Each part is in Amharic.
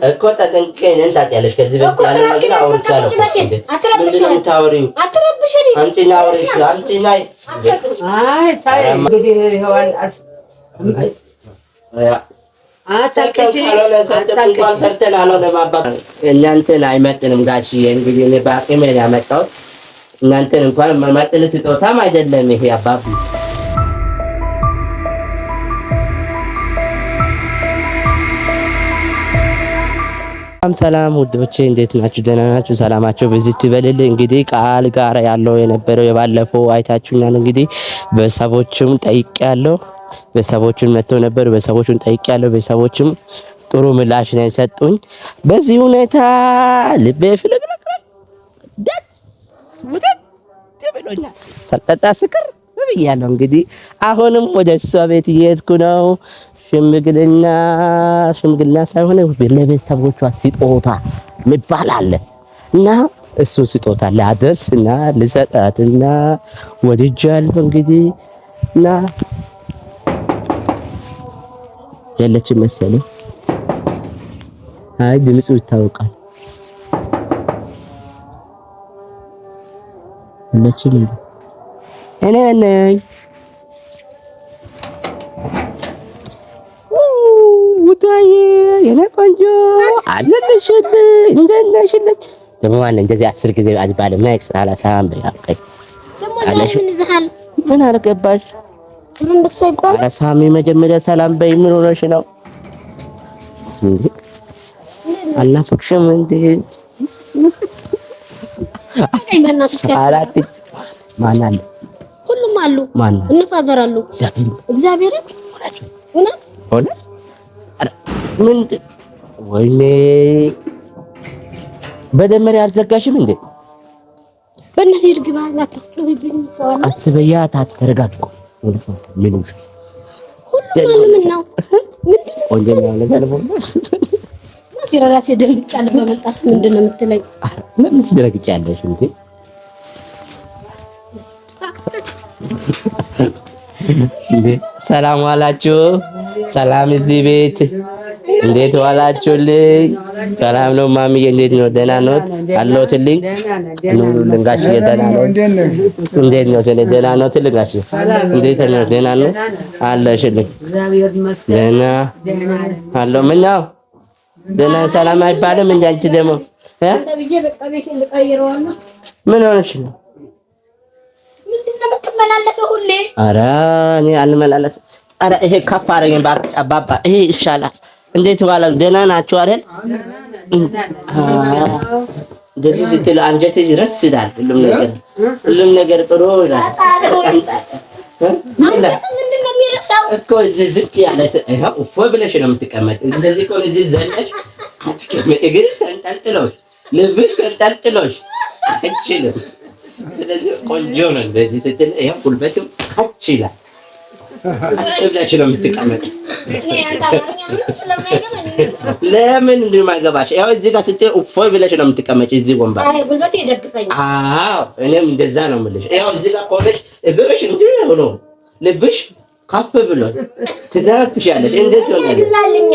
እኮ ተጠንቀኝ ታውቂያለሽ። ከዚህ በፊት ያለ ነገር አውርቻለሁ። ምንድን ነው የምታወሪው? አንቺና አውሪሽ አንቺና አይ ታይ እንግዲህ ሄዋን እንኳን ሰርተን አልሆነም አባባ እናንተን አይመጥንም ጋሽዬ። እንግዲህ እኔ በአቅሜ ነው ያመጣሁት። እናንተን እንኳን መመጥን ስጦታም አይደለም ይሄ አባባ። ሰላም ውዶቼ እንዴት ናችሁ? ደህና ናችሁ? ሰላማችሁ በዚህ ትበልል። እንግዲህ ቃል ጋር ያለው የነበረው የባለፈው አይታችሁኛል። እንግዲህ በሰቦችም ጠይቄያለሁ። በሰቦቹን መጥተው ነበር። በሰቦቹን ጠይቄያለሁ። በሰቦችም ጥሩ ምላሽ ነው የሰጡኝ። በዚህ ሁኔታ ልቤ ፍልቅልቅ ደስ ውጥት ብሎኛል። ሰልጠጣ ስክር ብያለሁ። እንግዲህ አሁንም ወደ እሷ ቤት እየሄድኩ ነው። ሽምግልና ሳይሆን ለቤተሰቦቿ ስጦታ የሚባል አለ እና እሱን ስጦታ ላደርስና ልሰጣትና ወድጃለሁ። እንግዲህ እና ያለች መሰለኝ። አይ ድምፁ ይታወቃል። ያለች እኔ ነኝ። ውጣዬ የኔ ቆንጆ አለልሽ እንደት ነሽልኝ? ደግሞ ማን እንደዚህ 10 ጊዜ አጅባለ ማይክስ አላሳም በያቀኝ ደግሞ ምን ይዘሃል? ምን አልገባሽ? ምን በሰይቆም አላሳም መጀመሪያ ሰላም በይ። ምን ሆነሽ ነው እንዴ? አላፍክሽም እንዴ? አራት ማን አለ? ሁሉም አሉ። ማን እንፋዘራሉ? እግዚአብሔር እውነት ሆነ ምን ወይኔ በደመር ያልዘጋሽም እንዴ? በእነዚህ እርግባ አትስጩብኝ። ሰዋላ አስበያ ታተረጋግኩ ምን ነው ሁሉም ነው ምንድነው? ወንጀል ነገር ነው። ራሴ ደምጫለሁ በመጣት ምንድነው የምትለኝ? ምን ትደረግጫለሽ እንዴ? እንዴ ሰላም ዋላችሁ? ሰላም እዚህ ቤት እንዴት ዋላችሁልኝ? ሰላም ነው ማሚዬ? እንዴት ነው? ደህና ነው አለሁትልኝ። ልንጋሽ ደህና ነው። እንዴት ነው? ደህና ነው ልንጋሽ? እንዴት ነው? ደህና ነው አለሽልኝ? ደህና አለው። ምን ነው ደህና ሰላም አይባልም እንዴ? አንቺ ደግሞ ምን ሆነሽ ነው? ምንድነው የምትመላለሰው ሁሌ? ኧረ እኔ አልመላለስም። ኧረ ይሄ ከፍ አደረገኝ ባክሽ አባባ። ይሄ ይሻላል። እንዴት ዋላል? ደህና ናችሁ አይደል? እንደዚህ ስትል አንጀት ይረስ ይላል። ሁሉም ነገር ጥሩ ይላል። ምንድነው የሚረሳው እኮ እዚህ ዝቅ ያለ ይሄው እፎ ብለሽ ነው የምትቀመጥ። እንደዚህ እኮ እዚህ ዘለሽ አትቀመጥ። እግርሽ ተንጠልጥሎሽ ልብሽ ተንጠልጥሎሽ አይችልም። ስለዚህ ቆንጆ ነው። እንደዚህ ስትል ይሄው ጉልበትም ካች ይላል። አጥብላችሁ ነው የምትቀመጥ። ለምን እንደማይገባሽ ያው እዚህ ጋር ስትይ እፎይ ብለሽ ነው የምትቀመጪ። እዚህ ወንበር አይ ጉልበቴ ይደግፈኛል። አዎ እኔም እንደዛ ነው የምልሽ። ያው እዚህ ጋር ቆመሽ እግርሽ እንዲህ ሆኖ ልብሽ ከፍ ብሎ ትደርፍሻለሽ። እንዴት ነው ይግዛልኛ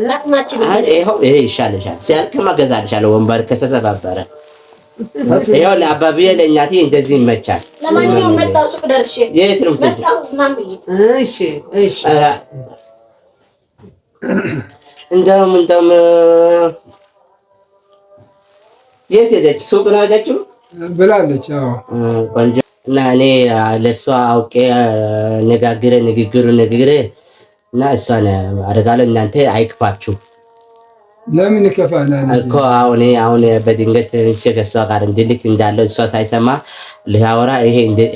ባጥማችን ይሄው ይሄ ይሻለሻል። ሲያልቅማ እገዛልሻለሁ ወንበር ከሰባበረ። ያው ለአባቢዬ ለእኛቴ እንደዚህ ይመቻል። ለማንኛውም መጣው ሱቅ ደርሼ የት ነው መጣው ማምዬ? እሺ ኧረ እንደውም የት ሄደች? ሱቅ ነው ሄደችው ብላለች። አዎ ቆንጆ እና እኔ ለሷ አውቄ ንግግር እና እሷን አደጋለሁ። እናንተ አይክፋችሁ። ለምን ይከፋናል እኮ አሁን በድንገት ከእሷ ጋር እንድልክ እንዳለው እሷ ሳይሰማ ሊያወራ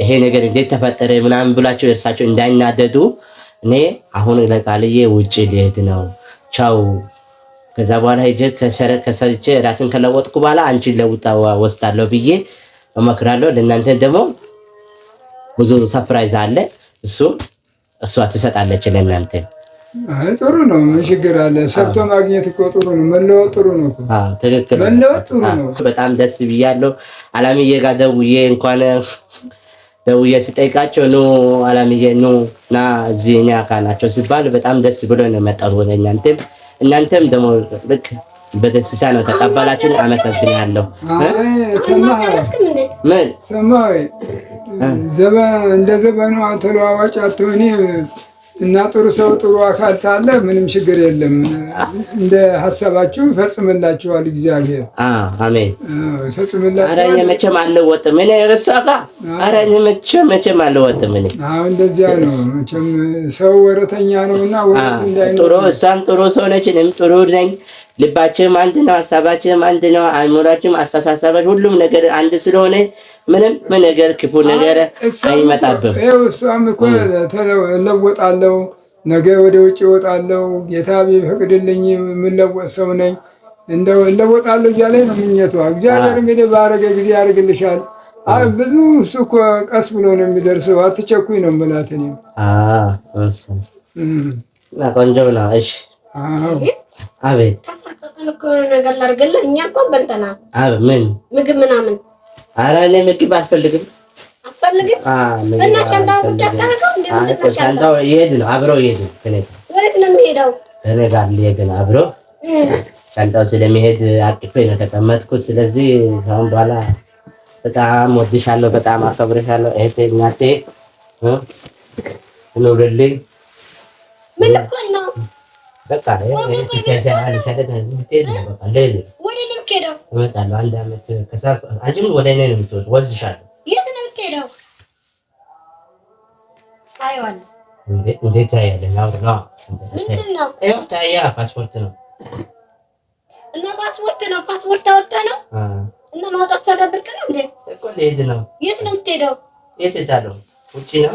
ይሄ ነገር እንዴት ተፈጠረ ምናምን ብላችሁ እርሳቸው እንዳይናደዱ እኔ አሁን ለቃልዬ ውጪ ልሄድ ነው ቻው። ከዛ በኋላ ሄጄ ከሰርቼ ራስን ከለወጥኩ በኋላ አንቺን ለውጣ ወስዳለሁ ብዬ እመክራለሁ። ለእናንተ ደግሞ ብዙ ሰርፕራይዝ አለ። እሷ ትሰጣለች ለእናንተ። አይ ጥሩ ነው። ምን ችግር አለ? ሰርቶ ማግኘት እኮ ጥሩ ነው። መለወጥ ጥሩ ነው እኮ። አዎ ትክክል። መለወጥ ጥሩ ነው። በጣም ደስ ብያለሁ። አላምዬ ጋር ደውዬ ስጠይቃቸው ኑ አላምዬ ኑ ና እዚህ እኔ አካላቸው ሲባል በጣም ደስ ብሎ ነው የመጣሁት ወደ እናንተ። እናንተም ደግሞ ልክ በደስታ ነው ተቀበላችሁ። አመሰግናለሁ። ምን ሰማይ እንደ ዘመኑ ተለዋዋጭ አትሆኒ እና ጥሩ ሰው ጥሩ አካል ታለ ምንም ችግር የለም። እንደ ሐሳባችሁ ይፈጽምላችኋል እግዚአብሔር። አሜን ይፈጽምላችኋል። ኧረ እኔ መቼም አልለወጥም። እኔ ረሳካ ኧረ እኔ መቼም አልለወጥም። እኔ እንደዚያ ነው። መቼም ሰው ወረተኛ ነውና ወረት እንዳይኖር ጥሩ እሷም ጥሩ ሰው ነች፣ እኔም ጥሩ ነኝ። ልባችንም አንድ ነው፣ ሐሳባችንም አንድ ነው፣ አእምሯችንም አስተሳሰባችን ሁሉም ነገር አንድ ስለሆነ ምንም ነገር ክፉ ነገር አይመጣብም። እሷም እኮ እለወጣለሁ፣ ነገ ወደ ውጭ እወጣለሁ፣ ጌታ ቢፈቅድልኝ የምለወጥ ሰው ነኝ፣ እንደው እለወጣለሁ እያለኝ ነው ምኞቷ። እግዚአብሔር እንግዲህ ባረገ ጊዜ ያደርግልሻል። ብዙ እሱ እኮ ቀስ ብሎ ነው የሚደርሰው። አትቸኩኝ ነው የምላት እኔ። ቆንጆ ነው። እሺ አቤት ነገር ላድርግልህ። እኛ እኮ በልተናል። ምን ምግብ ምናምን? ኧረ እኔ ምግብ አልፈልግም። አትፈልግም? እና ሻንጣው ብቻ ታረጋው እንዴ? ሻንጣው ይሄድ ነው፣ አብረው ይሄድ ነው። ወዴት ነው የሚሄደው? እኔ ጋር ሊሄድ ነው አብሮ። ሻንጣው ስለሚሄድ አቅፌ ነው ተቀመጥኩት። ስለዚህ አሁን በኋላ በጣም ወድሻለሁ፣ በጣም አከብርሻለሁ እህቴ፣ እናቴ ኑርልኝ። ምን ልኮን ነው? በቃ እመጣለሁ። አንድ ዓመት አንቺም ወደ እኔ ነው የምትወስድ፣ ወስድሻለሁ። የት ነው የምትሄደው? አየዋለሁ። እንዴት ታያለህ? ምንድን ነው? ይኸው ታያ ፓስፖርት ነው እና ፓስፖርት ነው። ፓስፖርት አወጣህ ነው እና ማውጣት ተደብርቅ ነው እንዴ? እኮ ልሄድ ነው። የት ነው የምትሄደው? የት እሄዳለሁ? ውጪ ነው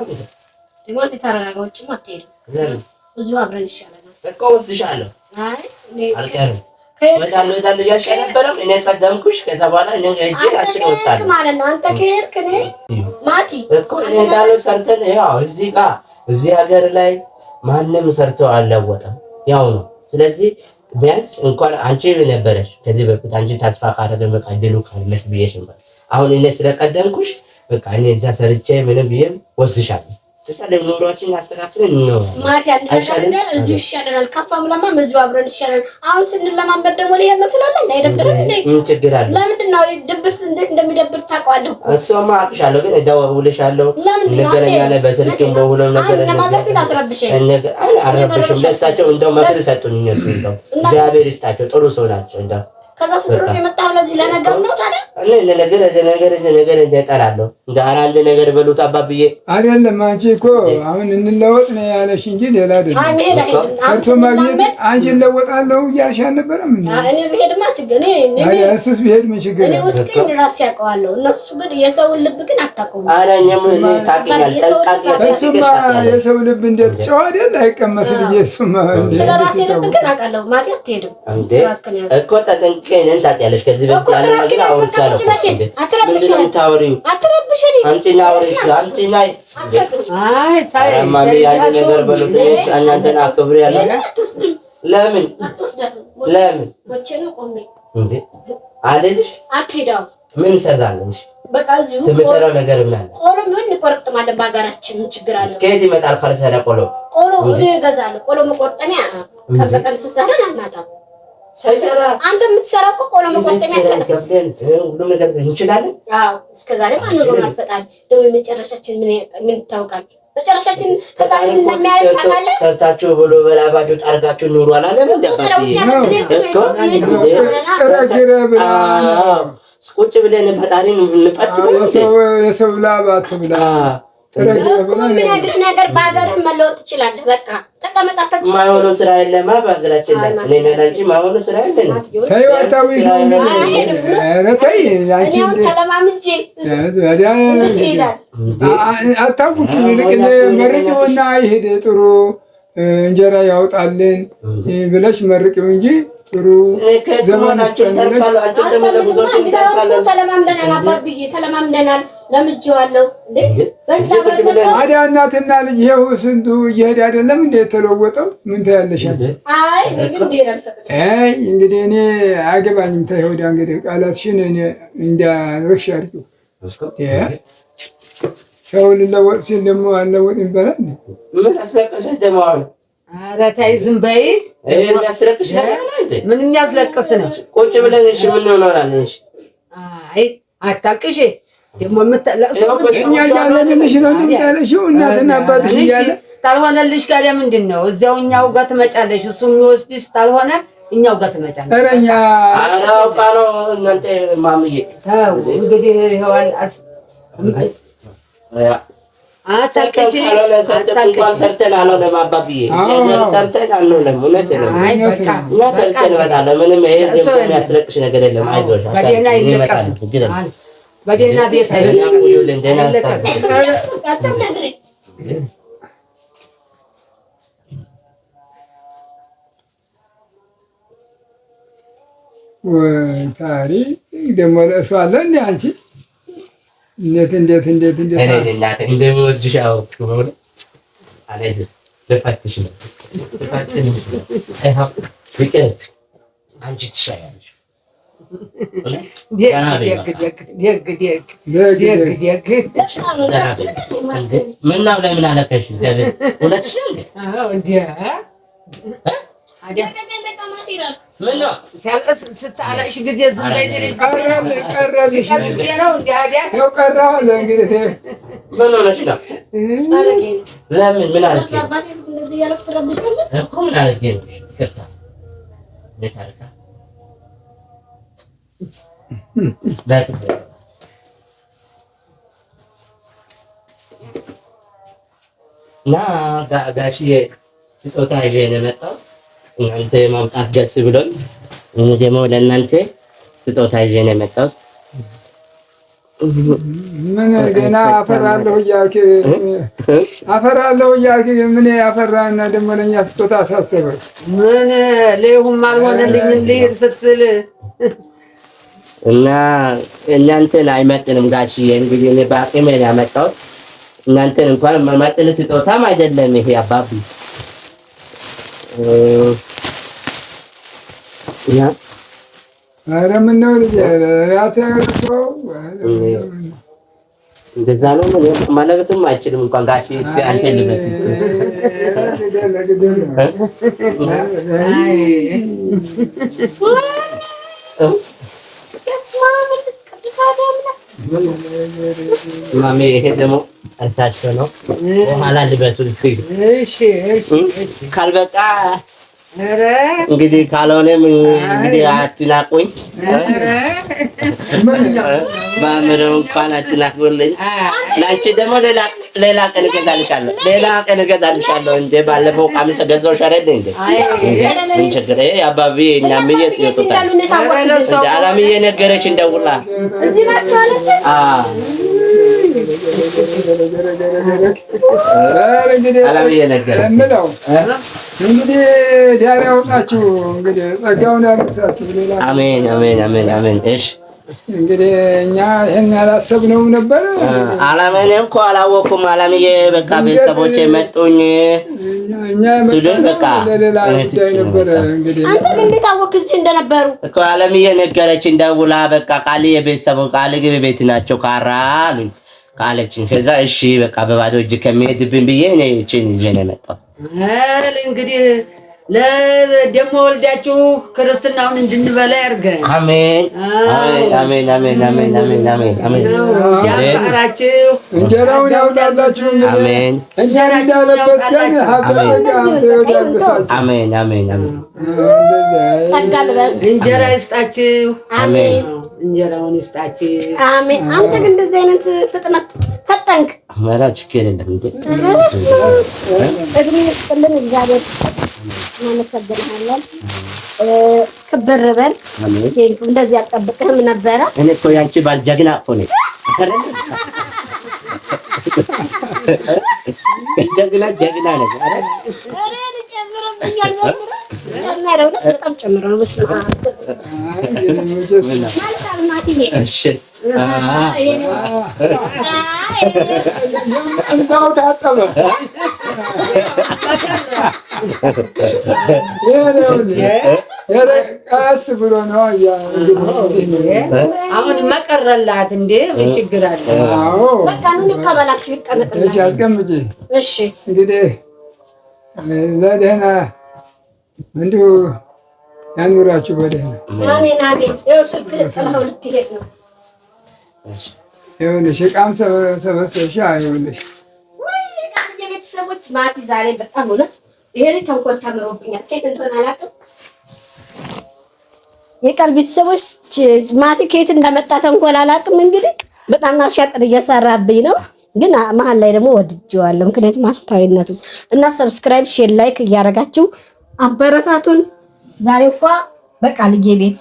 ማለት የተረጋጋ ውጭማ አትሄድም። እዚሁ አብረን ይሻላል እኮ ወስድሻለሁ። አልቀርም። እመጣለሁ እያልሽ አልነበረም? እኔ ቀደምኩሽ። ከዛ በኋላ እኔ ሄጄ አንቺን እወስዳለሁ ማለት ነው። አንተ ከሄድክ እኔ ማቲ እኮ እኔ እንዳለው ሰርተን ያው እዚህ ሀገር ላይ ማንም ሰርቶ አልለወጠም፣ ያው ነው። ስለዚህ ቢያንስ እንኳን አንቺ ነበረሽ ከዚህ በፊት አንቺ ተስፋ ካደረገ በቃ ድሉ ካለሽ ብዬሽ ነበር። አሁን እኔ ስለቀደምኩሽ በቃ እኔ እዛ ሰርቼ ምንም ብዬም ወስድሻለሁ። ተሳለም ኑሯችን አስተካክለን ነው ማቲ አንደኛ እዚሁ ይሻለናል። ከፋም ለማም እዚሁ አብረን ይሻለናል። አሁን ስንለማመድ ደግሞ ሊሄድ ነው ትላለህ። አይደብርም እንዴ? ምን ችግር አለ? ለምንድን ነው ድብስ እንዴት እንደሚደብር ታውቀዋለህ እኮ። እሱማ አውቅሻለሁ፣ ግን እደውልልሻለሁ፣ እንገናኛለን በስልክም በሁሉም ነገር ለማዘፍት አትረብሽኝ። አልረብሽም። ለእሳቸው እንደው ምክር ሰጡኝ። እነሱ እንደው እግዚአብሔር ይስጣቸው፣ ጥሩ ሰው ናቸው። እንደው ከዛ ስትሮጥ የመጣው ለዚህ ለነገር ነው ታዲያ። እኔ ነገር እጠራለሁ። እንደ አንድ ነገር በሉት አባብዬ አይደለም። አንቺ እኮ አሁን እንለወጥ ነው ያለሽ እንጂ ሌላ አይደለም። ሰርቶ ማግኘት አንቺ እንለወጣለሁ እያልሽ አልነበረም እንዴ? እኔ ብሄድማ ችግር እሱስ ቢሄድ ምን ችግር እኔ ውስጤን ራሴ ያውቀዋለሁ። እነሱ ግን የሰውን ልብ ግን አታውቁም። ኧረ እኔም ታውቂኛለሽ፣ እሱማ የሰው ልብ እንዴት ጨዋ አይደል? አይቀመስ ልጄ። እሱማ ስለ ራሴ ልብ ግን አውቃለሁ። ማቲ አትሄድም እኮ ተጠንቀ እኔን ታውቂያለሽ። ከዚህ በፊት ያለ ነገር አውርቻለሁ። ምንድን ነው የምታወሪው? አንቺና አውሪሽ አንቺ ናይ ማሚ ያለ ነገር በሉት። እናንተን አክብሬያለሁ። ለምን እንዴ አለሽ? ምን ሰራለሽ? በቃ እዚሁ ስምሰራው ነገር ምን አለ? ቆሎ ምን እንቆርጥማለን በሀገራችን ችግር አለ። ከየት ይመጣል? ካልሰራ ቆሎ እኔ እገዛለሁ። ቆሎ መቆርጠሚያ ከበቀን ስሰራን አናጣም። ሳይሰራ አንተ የምትሰራው እኮ ቆሎ መቆርጠሚያ ከፍለን ሁሉም ነገር እንችላለን። አዎ እስከዛሬ ማንሮናል። ፈጣሪ ደግሞ የመጨረሻችን ምን ይታወቃል? መጨረሻችን ፈጣሪ እንደሚያየው ታውቃለህ። ሰርታችሁ ብሎ በላባችሁ ጠርጋችሁ ኑሩ አላለም? ቁጭ ብለን ፈጣሪን እንፈትነው። የሰው ላብ አትብላ እኮ የምነግርህ ነገር በሀገርህ መለወጥ ትችላለህ። በቃ ተቀመጣታችን ማይሆነው ስራ የለማ በሀገራችን ላይ እኔ ናንቺ ማይሆነው ስራ የለም። ተይው አታውቂ ተለማምጄ አታውቂ ይልቅ መርቂውና ይሄድ ጥሩ እንጀራ ያውጣልን ብለሽ መርቂው እንጂ ጥሩ ዘመን አስተናግደሽ ተለማምደናል። አባብዬ ተለማምደናል። ለምጄዋለሁ እንዴ ታዲያ እናትና ልጅ ይኸው ስንቱ እየሄደ አይደለም እንዴ የተለወጠው? ምን ታያለሽ? አይ እንግዲህ እኔ አያገባኝም። ተይወዳ እንግዲህ ቃላትሽን እኔ እንዳረግሽ አድርጊው። ሰው ልለወጥ ሲል ደግሞ አልለወጥ ይባላል። ምን አስለቀሰሽ ደግሞ? አሁን ኧረ ተይ ዝም በይ። የሚያስለቅስ ነገር ነው እንዴ? ምን የሚያስለቅስ ነው? ቁጭ ብለን እሺ ምን እንሆናለን? እሺ አይ አታልቅሽ። ደግሞ የምትለቅሰው እኛ እያለንልሽ ነው እንደምታለሽው እናትና አባትሽ እያለ ታልሆነልሽ ጋር ምንድን ነው? እዚያው እኛው ጋር ትመጫለሽ። እሱ የሚወስድሽ ታልሆነ እኛው ጋር ትመጫለሽ። ኧረ እኛ አራውቃ ነው እናንተ ማምዬ ተው እንግዲህ ይኸዋል አታልቅሽ። እንኳን ሰርተን አልሆነም አባብዬ ሰርተን አልሆነም። እውነት ነው። እኛ ሰርተን እመጣለሁ። ምንም ይሄ የሚያስለቅሽ ነገር የለም። አይዞሽ በደህና ይለቀስ። በደህና ቤት አይለቀስ። ታሪክ ደግሞ ለእሱ አለ እንደ አንቺ እንዴት እንደምወድሽ አወቅሁ። በእውነት አለኝ ልፈትሽ ነው ፍቅር አንቺ ትሻያለሽ። ምነው ለምን አለቀሽ? እውነትሽ ነው እንዴ? ምነው ሲያልቅስ ስታለቅሽ ጊዜ ዝም በይ ሲልሽ ቀረልሽ ጊዜ ነው እንደ ሀዲያ ይኸው ቀረሁ አለ እንግዲህ ምን ሆነሽ ነው? ለምን ምን አድርጌ እኮ ምን አድርጌ ነው? ይቅርታ ቤት አድርጋ እና ጋሽዬ ስጦታ ይዤ ነው የመጣሁት። እናንተ ማምጣት ደስ ብሎኝ እኔ ደግሞ ለእናንተ ስጦታ ይዤ ነው የመጣሁት። ምን ገና አፈራለሁ እያልክ ምን ያፈራና ደግሞ ለእኛ ስጦታ አሳሰበ? ምን ሌሁም አልሆነልኝም ልሂድ ስትል እና እናንተን አይመጥንም ጋሽዬ። እንግዲህ እኔ በአቅሜ ነው ያመጣሁት። እናንተን እንኳን መመጥን ስጦታም አይደለም ይሄ አባቢ ያ ኧረ ምነው ልጄ ራቴ ያልከው እንደዛ ነው ማለትም አይችልም እንኳን ጋሽዬ። እስኪ አንተ ልበስ ማሜ ይሄ ደግሞ እርሳቸው ነው። በኋላ ልበሱ እስኪ ካልበቃ እንግዲህ ካልሆነም እንግዲህ አትናቁኝ። ማምረው እንኳን አትናቁልኝ። ላንቺ ደግሞ ሌላ ቀን እገዛልሻለሁ። እንደ ባለፈው ቀሚስ ገዛሁሽ አይደል እንዴ? ምን ችግር አባቢ እኛምዬ ሲወጡታል አላምዬ ነገረችኝ ደውላ አላምዬ ነገረችኝ። እንግዲህ ዳር ያውጣችሁ። እንግዲህ ጸጋውን ያልብሳችሁ። አሜን አሜን አሜን አሜን። እሺ እንግዲህ እኛ ይሄን ያላሰብነውም ነበር። አላማዬን እኮ አላወኩም። አላምዬ በቃ ቤተሰቦቼ መጡኝ ስሉኝ በቃ ለሌላ ጉዳይ ነበር። እንግዲህ አንተ ግን እንዴት አወቅህ እዚህ እንደነበሩ? እኮ አላምዬ ነገረችኝ ደውላ በቃ ቃል የቤተሰቡ ቃል ግብ ቤት ናቸው ካራ አሉኝ ቃለችኝ። ከዛ እሺ በቃ በባዶ እጅ ከሚሄድብኝ ብዬ እኔ እቺን ይዤ ነው የመጣሁት። እንግዲህ ለደሞ ወልዳችሁ ክርስትናውን እንድንበላ ያርገን። አሜን አሜን አሜን አሜን አሜን አሜን አሜን። ያፋራችሁ እንጀራውን ያውጣላችሁ። አሜን እንጀራ እንዳለበስከን ሀብታም ያልብሳችሁ። አሜን አሜን አሜን። እንጀራ ይስጣችሁ። አሜን እንጀራውን ይስጣችሁ። አሜን። አንተ ግን እንደዚህ አይነት ፍጥነት ፈጠንክ። ማራ ችግር የለም እንዴ እግሬ ይስጥልን እግዚአብሔር እናመሰግናለን። ክብር በል። እንደዚህ አልጠብቅህም ነበረ። እኔ እኮ ያንቺ ባል ጀግና እኮ ነኝ። ጀግና ነኝ። በጣም ጨምሮ ነው። ቀስ ብሎ ነው። አሁን መቀረላት እንዴ? ምን ችግር አለ? በቃ ነው። ይቀበላችሁ፣ ይቀመጥልኝ። አስቀምጪ። እሺ እንግዲህ ለደህና እንዲሁ ያኑራችሁ በደህና። አሜን አሜን። ይኸው ስልክ ጥላው ልትሄድ ነው። ይኸውልሽ ዕቃም ሰበሰብሽ። ይኸውልሽ ወይ ቃል የቤተሰቦች ማቲ ዛሬ በጣም እውነት ይሄን ተንኮል ተምሮብኛል። ከየት እንደሆነ አላውቅም። የቃል ቤተሰቦች ማቲ ከየት እንደመጣ ተንኮል አላውቅም። እንግዲህ በጣም አሻጥር እየሰራብኝ ነው፣ ግን መሀል ላይ ደግሞ ወድጄዋለሁ። ምክንያቱም አስተዋይነቱ እና ሰብስክራይብ፣ ሼር፣ ላይክ እያደረጋችሁ አበረታቱን። ዛሬ እንኳ በቃልዬ ቤት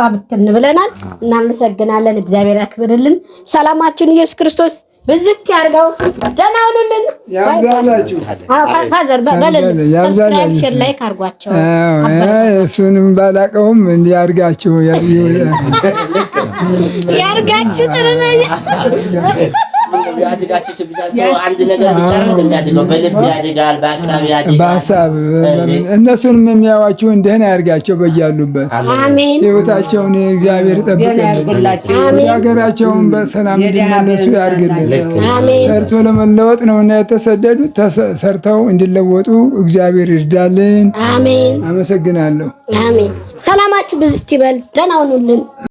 ብትን ብለናል። እናመሰግናለን። እግዚአብሔር ያክብርልን። ሰላማችን ኢየሱስ ክርስቶስ ብዝት ያርጋው። ደህና ሁኑልን። ያብዛላችሁ። ፋዘር ሰብስክራይብ ሼር ላይክ አርጓቸው። እሱንም ባላቀውም እንዲያርጋችሁ ያርጋችሁ። ጥሩ ነገር ያድጋችሁ ስብዛቸው አንድ ነገር ብቻ ነው የሚያድገው። በልብ ያድጋል፣ በሐሳብ ያድጋል። በሐሳብ እነሱንም የሚያዋችሁ እንደሆነ ያርጋቸው በያሉበት። አሜን። ሕይወታቸውን እግዚአብሔር ይጠብቅላቸው። ሀገራቸውን በሰላም እንዲመለሱ ያርግልን። አሜን። ሰርቶ ለመለወጥ ነውና የተሰደዱት፣ ሰርተው እንዲለወጡ እግዚአብሔር ይርዳልን። አሜን። አመሰግናለሁ። አሜን። ሰላማችሁ ብዝት ይበል። ደህና ሁኑልን።